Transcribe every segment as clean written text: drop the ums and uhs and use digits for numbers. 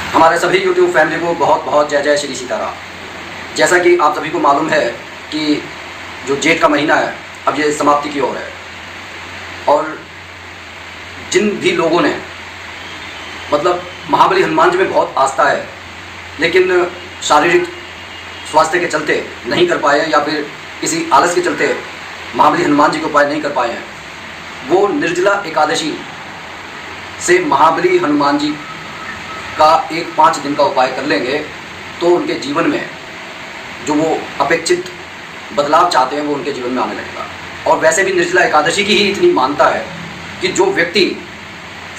हमारे सभी YouTube family को बहुत बहुत जय जय श्री सीताराम। जैसा कि आप सभी को मालूम है कि जो जेठ का महीना है अब ये समाप्ति की ओर है, और जिन भी लोगों ने मतलब महाबली हनुमान जी में बहुत आस्था है लेकिन शारीरिक स्वास्थ्य के चलते नहीं कर पाए हैं या फिर किसी आलस के चलते महाबली हनुमान जी के उपाय नहीं कर पाए हैं, वो निर्जला एकादशी से महाबली हनुमान जी का एक 5 दिन का उपाय कर लेंगे तो उनके जीवन में जो वो अपेक्षित बदलाव चाहते हैं वो उनके जीवन में आने लगेगा। और वैसे भी निर्जला एकादशी की ही इतनी मान्यता है कि जो व्यक्ति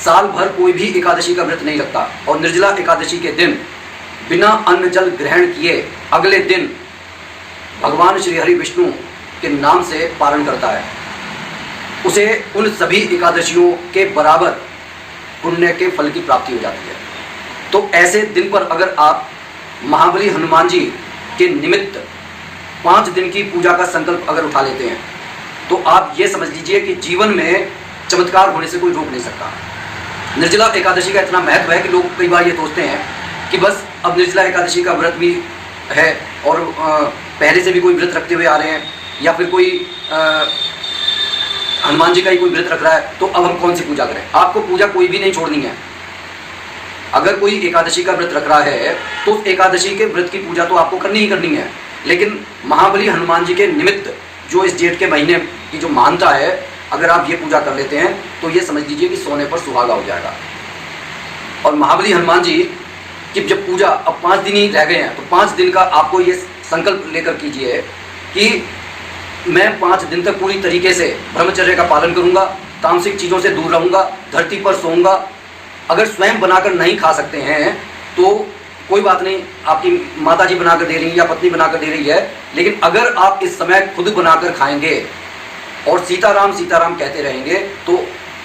साल भर कोई भी एकादशी का व्रत नहीं रखता और निर्जला एकादशी के दिन बिना अन्न जल ग्रहण किए अगले दिन भगवान श्री हरि विष्णु के नाम से पारण करता है, उसे उन सभी एकादशियों के बराबर पुण्य के फल की प्राप्ति हो जाती है। तो ऐसे दिन पर अगर आप महाबली हनुमान जी के निमित्त 5 दिन की पूजा का संकल्प अगर उठा लेते हैं तो आप ये समझ लीजिए कि जीवन में चमत्कार होने से कोई रोक नहीं सकता। निर्जला एकादशी का इतना महत्व है कि लोग कई बार ये सोचते हैं कि बस अब निर्जला एकादशी का व्रत भी है और पहले से भी कोई व्रत रखते हुए आ रहे हैं या फिर कोई हनुमान जी का ही कोई व्रत रख रहा है तो अब हम कौन सी पूजा करें। आपको पूजा कोई भी नहीं छोड़नी है। अगर कोई एकादशी का व्रत रख रहा है तो उस एकादशी के व्रत की पूजा तो आपको करनी ही करनी है, लेकिन महाबली हनुमान जी के निमित्त जो इस जेठ के महीने की जो मान्यता है, अगर आप ये पूजा कर लेते हैं तो ये समझ लीजिए कि सोने पर सुहागा हो जाएगा। और महाबली हनुमान जी की जब पूजा अब 5 दिन ही रह गए हैं तो 5 दिन का आपको ये संकल्प लेकर कीजिए कि मैं 5 दिन तक पूरी तरीके से ब्रह्मचर्य का पालन करूंगा, तामसिक चीज़ों से दूर रहूंगा, धरती पर सोऊंगा। अगर स्वयं बनाकर नहीं खा सकते हैं तो कोई बात नहीं, आपकी माता जी बनाकर दे रही है या पत्नी बनाकर दे रही है, लेकिन अगर आप इस समय खुद बनाकर खाएंगे और सीताराम सीताराम कहते रहेंगे तो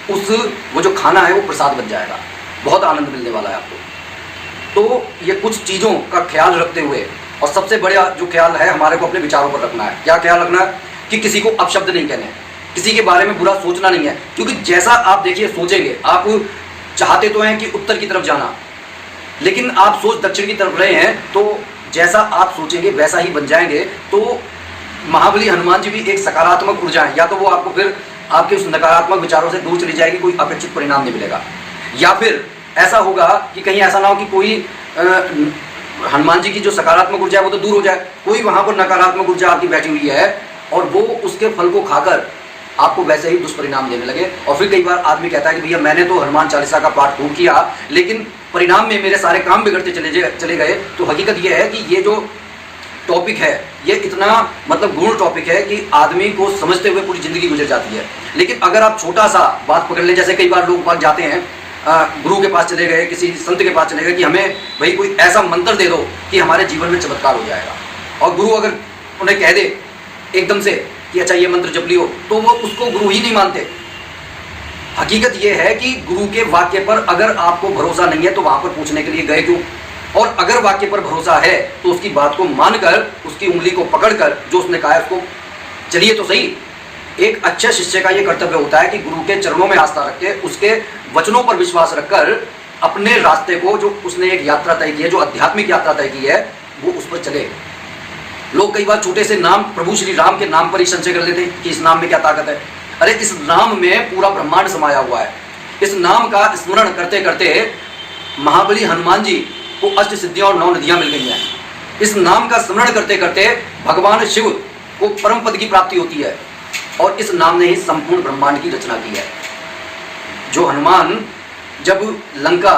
वो जो खाना है वो प्रसाद बन जाएगा, बहुत आनंद मिलने वाला है आपको। तो ये कुछ चीज़ों का ख्याल रखते हुए, और सबसे बड़ा जो ख्याल है हमारे को अपने विचारों पर रखना है। क्या ख्याल रखना है कि किसी को अपशब्द नहीं कहने, किसी के बारे में बुरा सोचना नहीं है, क्योंकि जैसा आप देखिए सोचेंगे, आप चाहते तो हैं कि उत्तर की तरफ जाना, लेकिन आप सोच दक्षिण की तरफ रहे हैं तो जैसा आप सोचेंगे वैसा ही बन जाएंगे। तो महाबली हनुमान जी भी एक सकारात्मक ऊर्जा है, या तो वो आपको फिर आपके उस नकारात्मक विचारों से दूर चली जाएगी, कोई अपेक्षित परिणाम नहीं मिलेगा, या फिर ऐसा होगा कि कहीं ऐसा ना हो कि कोई हनुमान जी की जो सकारात्मक ऊर्जा है वो तो दूर हो जाए, कोई वहाँ पर नकारात्मक ऊर्जा आपकी बैठी हुई है और वो उसके फल को खाकर आपको वैसे ही दुष्परिणाम देने लगे। और फिर कई बार आदमी कहता है कि भैया मैंने तो हनुमान चालीसा का पाठ खूब किया लेकिन परिणाम में मेरे सारे काम बिगड़ते चले गए। तो हकीकत यह है कि ये जो टॉपिक है ये इतना मतलब गूढ़ टॉपिक है कि आदमी को समझते हुए पूरी ज़िंदगी गुजर जाती है। लेकिन अगर आप छोटा सा बात पकड़ लें, जैसे कई बार लोग बात जाते हैं गुरु के पास चले गए, किसी संत के पास चले गए कि हमें भाई कोई ऐसा मंत्र दे दो कि हमारे जीवन में चमत्कार हो जाएगा, और गुरु अगर उन्हें कह दे एकदम से कि अच्छा ये मंत्र जप लियो, तो वो उसको गुरु ही नहीं मानते। हकीकत ये है कि गुरु के वाक्य पर अगर आपको भरोसा नहीं है तो वहाँ पर पूछने के लिए गए क्यों, और अगर वाक्य पर भरोसा है तो उसकी बात को मानकर, उसकी उंगली को पकड़कर जो उसने कहा है उसको चलिए तो सही। एक अच्छे शिष्य का ये कर्तव्य होता है कि गुरु के चरणों में आस्था रख के, उसके वचनों पर विश्वास रखकर अपने रास्ते को, जो उसने एक यात्रा तय की है, जो आध्यात्मिक यात्रा तय की है, वो उस पर चले। लोग कई बार छोटे से नाम प्रभु श्री राम के नाम पर ही संशय कर लेते हैं कि इस नाम में क्या ताकत है। अरे इस नाम में पूरा ब्रह्मांड समाया हुआ है। इस नाम का स्मरण करते करते महाबली हनुमान जी को अष्ट सिद्धियां और 9 नदियां मिल गई हैं। इस नाम का स्मरण करते करते भगवान शिव को परम पद की प्राप्ति होती है, और इस नाम ने ही संपूर्ण ब्रह्मांड की रचना की है। जो हनुमान जब लंका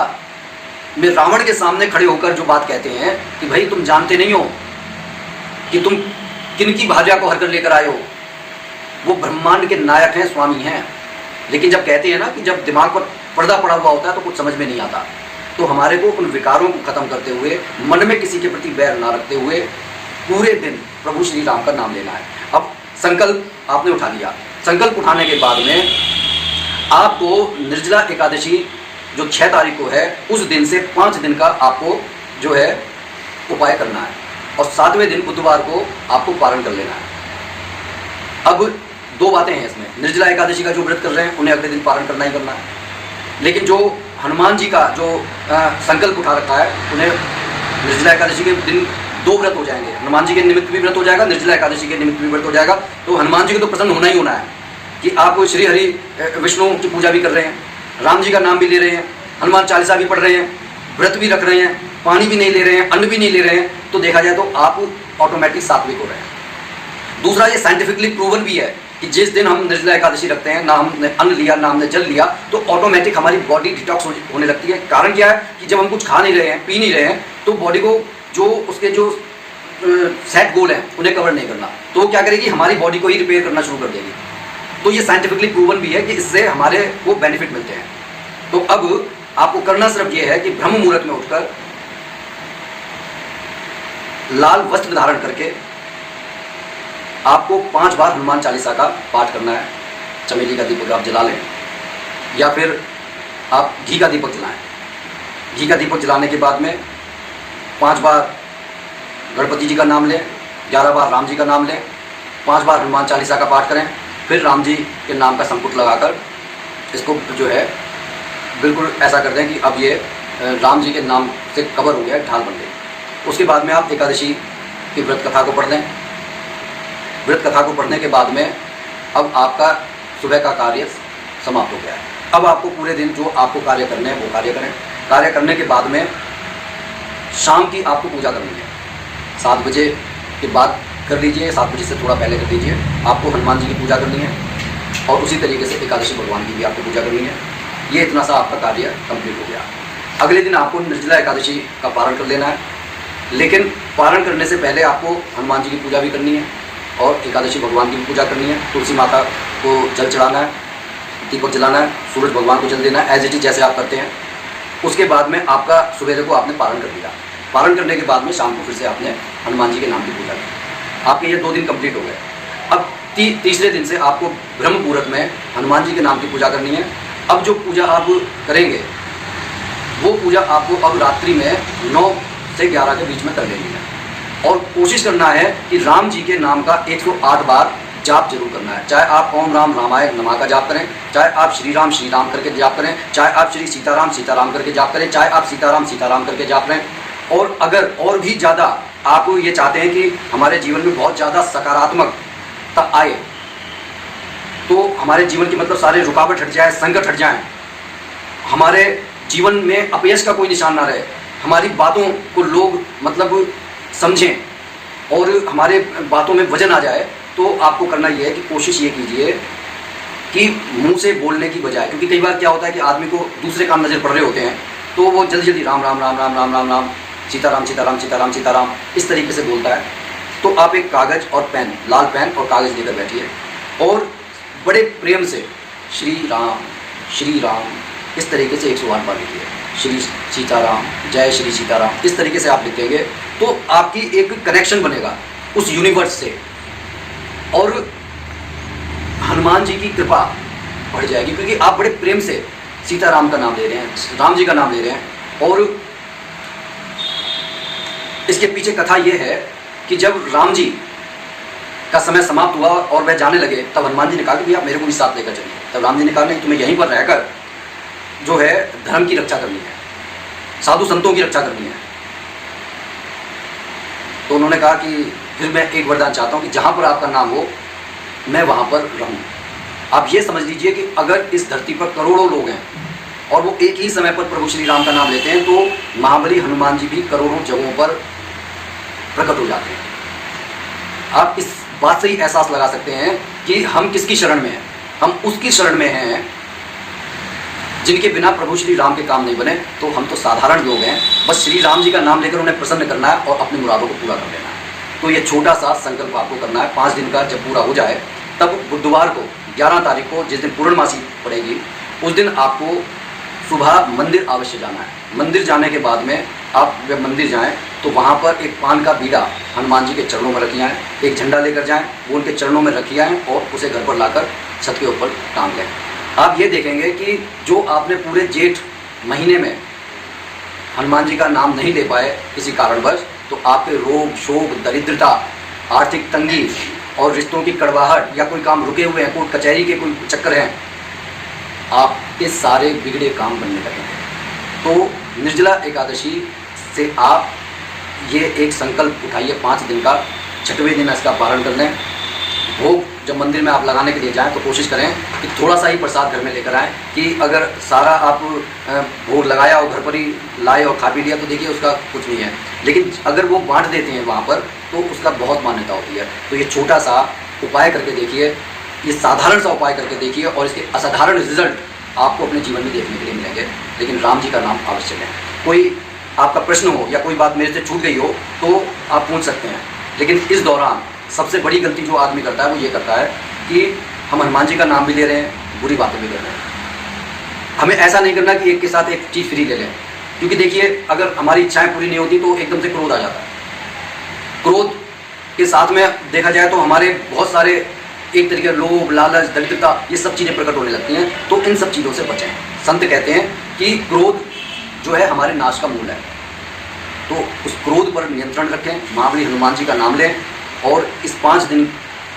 में रावण के सामने खड़े होकर जो बात कहते हैं कि भाई तुम जानते नहीं हो कि तुम किन की भार्या को हर कर लेकर आए हो, वो ब्रह्मांड के नायक हैं, स्वामी हैं। लेकिन जब कहते हैं ना कि जब दिमाग पर पर्दा पड़ा हुआ होता है तो कुछ समझ में नहीं आता। तो हमारे को उन विकारों को खत्म करते हुए, मन में किसी के प्रति बैर ना रखते हुए, पूरे दिन प्रभु श्री राम का नाम लेना है। अब संकल्प आपने उठा लिया, संकल्प उठाने के बाद में आपको निर्जला एकादशी जो 6 तारीख को है उस दिन से 5 दिन का आपको जो है उपाय करना है, और 7वें दिन बुधवार को आपको पारण कर लेना है। अब 2 बातें हैं इसमें, निर्जला एकादशी का जो व्रत कर रहे हैं उन्हें अगले दिन पारण करना ही करना है, लेकिन जो हनुमान जी का जो संकल्प उठा रखा है, उन्हें निर्जला एकादशी के दिन 2 व्रत हो जाएंगे। हनुमान जी के निमित्त भी व्रत हो जाएगा, निर्जला एकादशी के निमित्त भी व्रत हो जाएगा। तो हनुमान जी को तो प्रसन्न होना ही होना है कि आप श्री हरि विष्णु की पूजा भी कर रहे हैं, राम जी का नाम भी ले रहे हैं, हनुमान चालीसा भी पढ़ रहे हैं, व्रत भी रख रहे हैं, पानी भी नहीं ले रहे हैं, अन्न भी नहीं ले रहे हैं, तो देखा जाए तो आप ऑटोमेटिक सात्विक हो रहे हैं। दूसरा, ये साइंटिफिकली प्रूवन भी है कि जिस दिन हम निर्जला एकादशी रखते हैं, ना हमने अन्न लिया ना हमने जल लिया, तो ऑटोमेटिक हमारी बॉडी डिटॉक्स होने लगती है। कारण क्या है कि जब हम कुछ खा नहीं रहे हैं, पी नहीं रहे हैं, तो बॉडी को जो उसके जो सेट गोल हैं उन्हें कवर नहीं करना, तो वो क्या करेगी, हमारी बॉडी को ही रिपेयर करना शुरू कर देगी। तो ये साइंटिफिकली प्रूवन भी है कि इससे हमारे को बेनिफिट मिलते हैं। तो अब आपको करना सिर्फ ये है कि ब्रह्म मुहूर्त में उठकर लाल वस्त्र धारण करके आपको 5 बार हनुमान चालीसा का पाठ करना है। चमेली का दीपक आप जला लें या फिर आप घी का दीपक जलाएं। घी का दीपक जलाने के बाद में 5 बार गणपति जी का नाम लें, 11 बार राम जी का नाम लें, 5 बार हनुमान चालीसा का पाठ करें, फिर राम जी के नाम का संपुट लगाकर इसको जो है बिल्कुल ऐसा कर दें कि अब ये राम जी के नाम से कवर हो गया, ढाल बन गई। उसके बाद में आप एकादशी की व्रत कथा को पढ़ लें। व्रत कथा को पढ़ने के बाद में अब आपका सुबह का कार्य समाप्त हो गया है। अब आपको पूरे दिन जो आपको कार्य करने हैं वो कार्य करें। कार्य करने के बाद में शाम की आपको पूजा करनी है। 7 बजे के बाद कर लीजिए, 7 बजे से थोड़ा पहले कर लीजिए। आपको हनुमान जी की पूजा करनी है और उसी तरीके से एकादशी भगवान की भी आपको पूजा करनी है। ये इतना सा आपका कार्य कंप्लीट हो गया। अगले दिन आपको निर्जला एकादशी का पारण कर लेना है, लेकिन पारण करने से पहले आपको हनुमान जी की पूजा भी करनी है और एकादशी भगवान की भी पूजा करनी है। तुलसी माता को जल चढ़ाना है, दीपक जलाना है, सूरज भगवान को जल देना है, एज इट इज जैसे आप करते हैं। उसके बाद में आपका सवेरे को आपने पारण कर दिया। पारण करने के बाद में शाम को फिर से आपने हनुमान जी के नाम की पूजा की। आपके ये 2 दिन कंप्लीट हो गए। अब तीसरे दिन से आपको ब्रह्म मुहूर्त में हनुमान जी के नाम की पूजा करनी है। अब जो पूजा आप करेंगे वो पूजा आपको अब रात्रि में 9 से 11 के बीच में कर लेनी है और कोशिश करना है कि राम जी के नाम का 108 बार जाप जरूर करना है। चाहे आप ओम राम रामाय नमः का जाप करें, चाहे आप श्री राम करके जाप करें, चाहे आप श्री सीताराम करके जाप करें, चाहे आप सीताराम करके जाप करें। और अगर और भी ज़्यादा आप ये चाहते हैं कि हमारे जीवन में बहुत ज़्यादा सकारात्मकता आए, तो हमारे जीवन की मतलब सारे रुकावट हट जाए, संकट हट जाए, हमारे जीवन में अपयश का कोई निशान ना रहे, हमारी बातों को लोग मतलब समझें और हमारे बातों में वजन आ जाए, तो आपको करना ये है कि कोशिश ये कीजिए कि मुंह से बोलने की बजाय, क्योंकि कई बार क्या होता है कि आदमी को दूसरे काम नज़र पड़ रहे होते हैं, तो वो जल्दी जल्दी राम राम राम राम राम राम राम सीताराम इस तरीके से बोलता है। तो आप एक कागज़ और पेन, लाल पेन और कागज़ लेकर बैठिए और बड़े प्रेम से श्री राम इस तरीके से 108 बार लिखिए। श्री सीताराम, जय श्री सीताराम, इस तरीके से आप लिखेंगे तो आपकी एक कनेक्शन बनेगा उस यूनिवर्स से और हनुमान जी की कृपा बढ़ जाएगी, क्योंकि आप बड़े प्रेम से सीताराम का नाम ले रहे हैं, राम जी का नाम ले रहे हैं। और इसके पीछे कथा यह है कि जब राम जी का समय समाप्त हुआ और वह जाने लगे, तब हनुमान जी ने कहा कि भैया मेरे को भी साथ लेकर चलिए। तब राम जी ने कहा नहीं, तुम्हें यहीं पर रहकर जो है धर्म की रक्षा करनी है, साधु संतों की रक्षा करनी है। तो उन्होंने कहा कि फिर मैं एक वरदान चाहता हूँ कि जहाँ पर आपका नाम हो मैं वहाँ पर रहूँ। आप ये समझ लीजिए कि अगर इस धरती पर करोड़ों लोग हैं और वो एक ही समय पर प्रभु श्री राम का नाम लेते हैं, तो महाबली हनुमान जी भी करोड़ों जगहों पर प्रकट हो जाते हैं। आप इस बात से ही एहसास लगा सकते हैं कि हम किसकी शरण में हैं। हम उसकी शरण में हैं जिनके बिना प्रभु श्री राम के काम नहीं बने। तो हम तो साधारण लोग हैं, बस श्री राम जी का नाम लेकर उन्हें प्रसन्न करना है और अपनी मुरादों को पूरा कर लेना है। तो ये छोटा सा संकल्प आपको करना है। 5 दिन का जब पूरा हो जाए, तब बुधवार को 11 तारीख को, जिस दिन पूर्णमासी पड़ेगी, उस दिन आपको सुबह मंदिर अवश्य जाना है। मंदिर जाने के बाद में आप जब मंदिर जाएं तो वहाँ पर एक पान का बीड़ा हनुमान जी के चरणों में रखी आएँ, एक झंडा लेकर जाएं, वो उनके चरणों में रखी आएँ और उसे घर पर लाकर छत के ऊपर टांग लें। आप ये देखेंगे कि जो आपने पूरे जेठ महीने में हनुमान जी का नाम नहीं ले पाए किसी कारणवश, तो आपके रोग, शोक, दरिद्रता, आर्थिक तंगी और रिश्तों की कड़वाहट या कोई काम रुके हुए हैं, कोर्ट कचहरी के कोई चक्कर हैं, आपके सारे बिगड़े काम बनने लगेंगे। तो निर्जला एकादशी से आप ये एक संकल्प उठाइए 5 दिन का, 6वें दिन इसका पारण कर लें। भोग जब मंदिर में आप लगाने के लिए जाएं तो कोशिश करें कि थोड़ा सा ही प्रसाद घर में लेकर आएँ, कि अगर सारा आप भोग लगाया और घर पर ही लाए और खा पी लिया तो देखिए उसका कुछ नहीं है, लेकिन अगर वो बांट देते हैं वहाँ पर तो उसका बहुत मान्यता होती है। तो ये छोटा सा उपाय करके देखिए, ये साधारण सा उपाय करके देखिए और इसके असाधारण रिजल्ट आपको अपने जीवन में देखने के लिए मिलेंगे। लेकिन राम जी का नाम अवश्य लें। कोई आपका प्रश्न हो या कोई बात मेरे से छूट गई हो तो आप पूछ सकते हैं, लेकिन इस दौरान सबसे बड़ी गलती जो आदमी करता है वो ये करता है कि हम हनुमान जी का नाम भी ले रहे हैं, बुरी बातें भी कर रहे हैं। हमें ऐसा नहीं करना कि एक के साथ एक चीज़ फ्री ले लें, क्योंकि देखिए अगर हमारी इच्छाएं पूरी नहीं होती तो एकदम से क्रोध आ जाता है। क्रोध के साथ में देखा जाए तो हमारे बहुत सारे एक तरीके लोभ, लालच, दरिद्रता, ये सब चीज़ें प्रकट होने लगती हैं। तो इन सब चीज़ों से बचें। संत कहते हैं कि क्रोध जो है हमारे नाश का मूल है, तो उस क्रोध पर नियंत्रण रखें, महाबली हनुमान जी का नाम लें और इस 5 दिन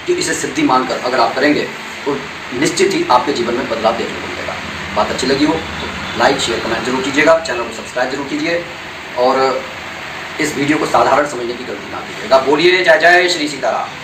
की इसे सिद्धि मानकर अगर आप करेंगे तो निश्चित ही आपके जीवन में बदलाव देखने को मिलेगा। बात अच्छी लगी हो तो लाइक, शेयर, कमेंट जरूर कीजिएगा, चैनल को सब्सक्राइब जरूर कीजिए और इस वीडियो को साधारण समझने की गलती ना कीजिएगा। बोलिए जय जय श्री सीताराम।